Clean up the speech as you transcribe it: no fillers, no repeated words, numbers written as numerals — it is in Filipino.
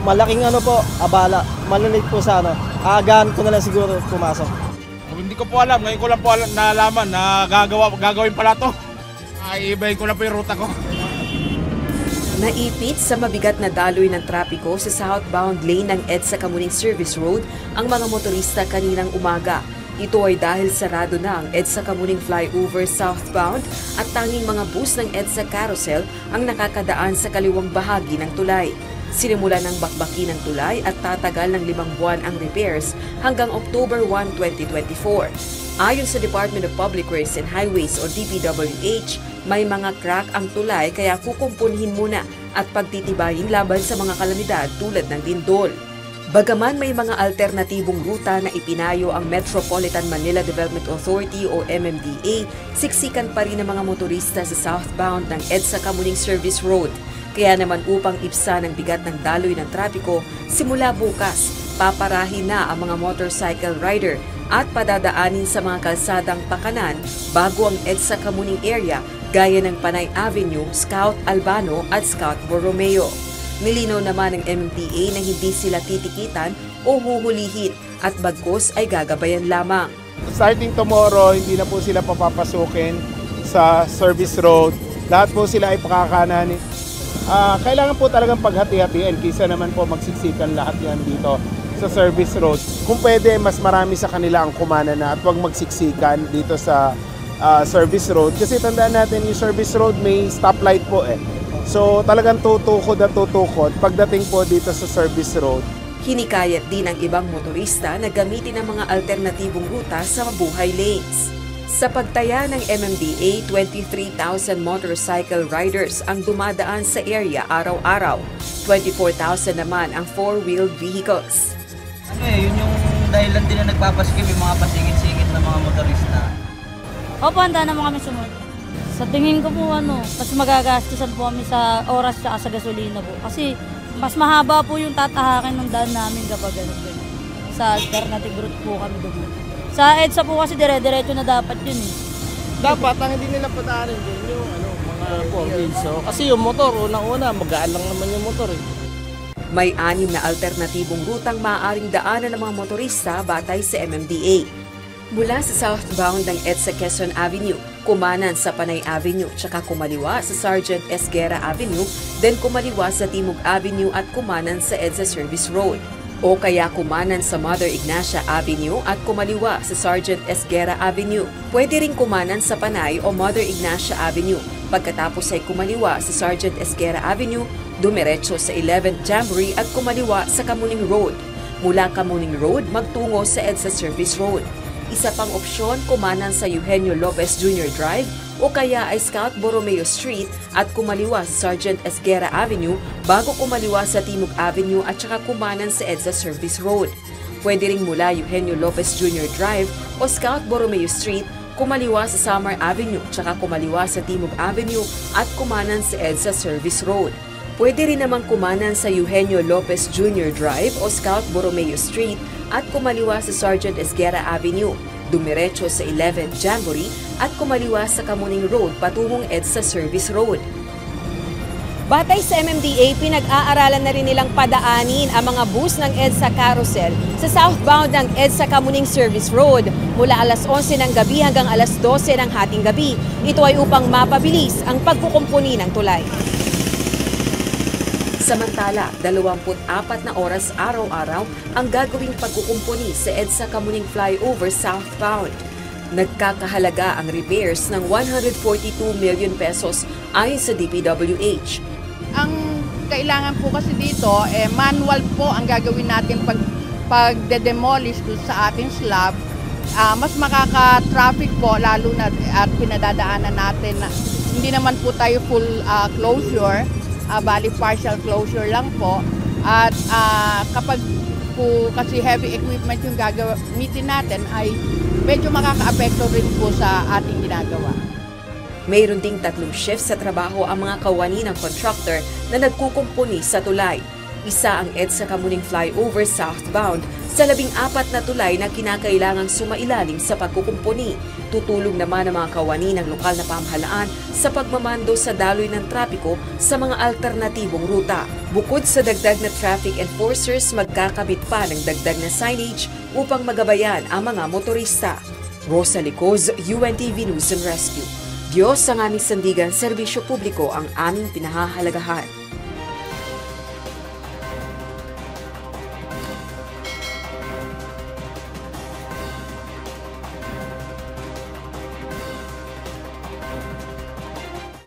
malaking abala. Malalate po sa Agahan ko na lang siguro pumasok. Hindi ko po alam. Ngayon ko lang po nalaman na gagawin pala to. Iibahin ko lang po yung ruta ko. Naipit sa mabigat na daloy ng trapiko sa southbound lane ng EDSA Kamuning Service Road ang mga motorista kaninang umaga. Ito ay dahil sarado na ang EDSA Kamuning Flyover southbound at tanging mga bus ng EDSA Carousel ang nakakadaan sa kaliwang bahagi ng tulay. Sinimula ng bakbaki ng tulay at tatagal ng 5 buwan ang repairs hanggang October 1, 2024. Ayon sa Department of Public Works and Highways o DPWH, may mga crack ang tulay kaya kukumpunhin muna at pagtitibayin laban sa mga kalamidad tulad ng lindol. Bagaman may mga alternatibong ruta na ipinayo ang Metropolitan Manila Development Authority o MMDA, siksikan pa rin ang mga motorista sa southbound ng EDSA Kamuning Service Road. Kaya naman upang ibsan ang bigat ng daloy ng trapiko, simula bukas, paparahin na ang mga motorcycle rider at padadaanin sa mga kalsadang pakanan bago ang EDSA Kamuning area gaya ng Panay Avenue, Scout Albano at Scout Borromeo. Nilinaw naman ng MMDA na hindi sila titikitan o huhulihin at bagkus ay gagabayan lamang. Starting tomorrow, hindi na po sila papapasukin sa service road. Lahat po sila ay pakakanan. Kailangan po talagang paghati-hatiin kaysa naman po magsiksikan lahat yan dito sa service road. Kung pwede, mas marami sa kanila ang kumana na at huwag magsiksikan dito sa service road. Kasi tandaan natin yung service road may stoplight po eh. So talagang tutukod at tutukod pagdating po dito sa service road. Hinikayat din ang ibang motorista na gamitin ang mga alternatibong ruta sa mabuhay lanes. Sa pagtaya ng MMDA, 23,000 motorcycle riders ang dumadaan sa area araw-araw. 24,000 naman ang four-wheeled vehicles. Yun yung dahilan din na nagpapaskip yung mga pasingit-singit na mga motorista. Opo, handa naman kami sumunod. Sa tingin ko po, mas magagastusan po kami sa oras at sa gasolina po. Kasi mas mahaba po yung tatahakin ng daan namin kapag sa alternative route po kami dumaan. Sa EDSA po kasi dire-diretso na dapat yun eh. Dapat ang hindi nila pataanin din yung mga pogiso. Kasi yung motor, unang-una, magaan lang naman yung motor eh. May 6 na alternatibong rutang maaaring daanan ng mga motorista batay sa MMDA. Mula sa southbound ng EDSA Quezon Avenue, kumanan sa Panay Avenue, tsaka kumaliwa sa Sergeant Esguerra Avenue, then kumaliwa sa Timog Avenue at kumanan sa EDSA Service Road. O kaya kumanan sa Mother Ignacia Avenue at kumaliwa sa Sergeant Esguerra Avenue. Pwede rin kumanan sa Panay o Mother Ignacia Avenue. Pagkatapos ay kumaliwa sa Sergeant Esguerra Avenue, dumiretso sa 11th Jamboree at kumaliwa sa Kamuning Road. Mula Kamuning Road, magtungo sa EDSA Service Road. Isa pang opsyon, kumanan sa Eugenio Lopez Jr. Drive o kaya ay Scout Borromeo Street at kumaliwa sa Sergeant Esguerra Avenue bago kumaliwa sa Timog Avenue at saka kumanan sa EDSA Service Road. Pwede ring mula Eugenio Lopez Jr. Drive o Scout Borromeo Street, kumaliwa sa Summer Avenue tsaka kumaliwa sa Timog Avenue at kumanan sa EDSA Service Road. Pwede rin naman kumanan sa Eugenio Lopez Jr. Drive o Scout Borromeo Street at kumaliwa sa Sergeant Esguerra Avenue, dumiretso sa 11th Jamboree at kumaliwa sa Kamuning Road patungong EDSA Service Road. Batay sa MMDA, pinag-aaralan na rin nilang padaanin ang mga bus ng EDSA Carousel sa southbound ng EDSA Kamuning Service Road mula alas 11 ng gabi hanggang alas 12 ng hating gabi. Ito ay upang mapabilis ang pagkukumpuni ng tulay. Samantala, 24 na oras araw-araw ang gagawing pagkukumpuni sa EDSA Kamuning Flyover southbound. Nagkakahalaga ang repairs ng 142 million pesos ayon sa DPWH. Ang kailangan po kasi dito, manual po ang gagawin natin pag-demolish sa ating slab. Mas makaka-traffic po lalo na at pinadadaanan natin na hindi naman po tayo full closure. Bali partial closure lang po at kapag po kasi heavy equipment yung gagamitin natin ay medyo makaka-apekto rin po sa ating ginagawa. Mayroon ding 3 shifts sa trabaho ang mga kawani ng contractor na nagkukumpuni sa tulay. Isa ang EDSA Kamuning Flyover southbound sa 14 na tulay na kinakailangang sumailalim sa pagkukumpuni. Tutulong naman ang mga kawani ng lokal na pamahalaan sa pagmamando sa daloy ng trapiko sa mga alternatibong ruta. Bukod sa dagdag na traffic enforcers, magkakabit pa ng dagdag na signage upang magabayan ang mga motorista. Rosa Licoz, UNTV News and Rescue. Diyos ang aming sandigan, serbisyo publiko ang aming pinahahalagahan.